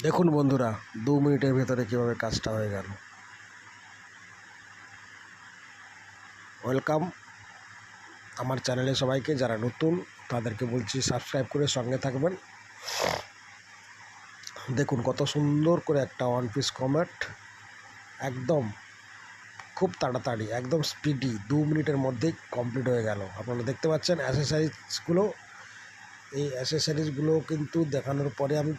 দেখুন বন্ধুরা, 2 মিনিটের ভেতরে কীভাবে কাজটা হয়ে গেল। ওয়েলকাম আমার চ্যানেলে সবাইকে। যারা নতুন তাদেরকে বলছি সাবস্ক্রাইব করে সঙ্গে থাকবেন। দেখুন কত সুন্দর করে একটা ওয়ান পিস কমেট, একদম খুব তাড়াতাড়ি, একদম স্পিডি 2 মিনিটের মধ্যেই কমপ্লিট হয়ে গেল। আপনারা দেখতে পাচ্ছেন অ্যাসেসারিজগুলো। এই অ্যাসেসারিজগুলো কিন্তু দেখানোর পরে আমি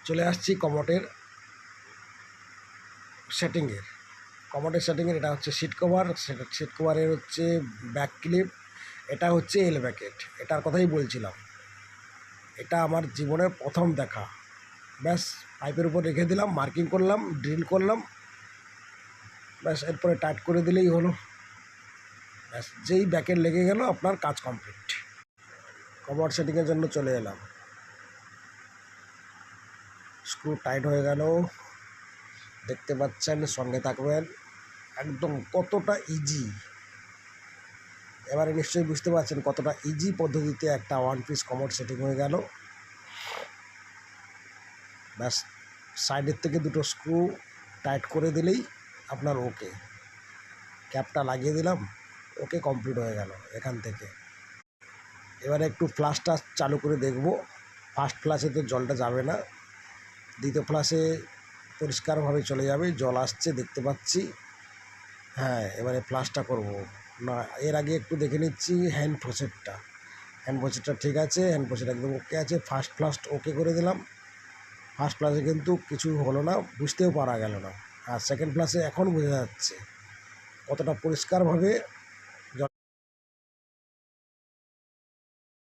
চলে আসছি কমোডের সেটিংয়ের। এটা হচ্ছে সিট কভার, সিট কভারের হচ্ছে ব্যাক ক্লিপ, এটা হচ্ছে এল ব্যাকেট। এটার কথাই বলছিলাম, এটা আমার জীবনের প্রথম দেখা। ব্যাস পাইপের উপর রেখে দিলাম, মার্কিং করলাম, ড্রিল করলাম, ব্যাস এরপরে টাইট করে দিলেই হলো। ব্যাস যেই ব্যাকেট লেগে গেল আপনার কাজ কমপ্লিট। কভার সেটিংয়ের জন্য চলে এলাম, স্ক্রু টাইট হয়ে গেল, দেখতে পাচ্ছেন, সঙ্গে থাকবেন। একদম কতটা ইজি, এবারে নিশ্চয়ই বুঝতে পারছেন কতটা ইজি পদ্ধতিতে একটা ওয়ান পিস কমোড সেটিং হয়ে গেল। ব্যাস সাইডের থেকে দুটো স্ক্রু টাইট করে দিলেই আপনার ওকে। ক্যাপটা লাগিয়ে দিলাম, ওকে কমপ্লিট হয়ে গেল এখান থেকে। এবারে একটু ফ্লাশটা চালু করে দেখব। ফার্স্ট ফ্লাশে তো জলটা যাবে না, দ্বিতীয় ফ্লাশে পরিষ্কারভাবে চলে যাবে। জল আসছে দেখতে পাচ্ছি। হ্যাঁ, এবারে ফ্লাশটা করব না, এর আগে একটু দেখে নিচ্ছি হ্যান্ড ফোসেটটা ঠিক আছে, হ্যান্ড ফোসেট একদম ওকে আছে। ফার্স্ট ফ্লাশ ওকে করে দিলাম। ফার্স্ট ফ্লাশে কিন্তু কিছু হলো না, বুঝতেও পারা গেল না। আর সেকেন্ড ফ্লাশে এখন বোঝা যাচ্ছে কতটা পরিষ্কারভাবে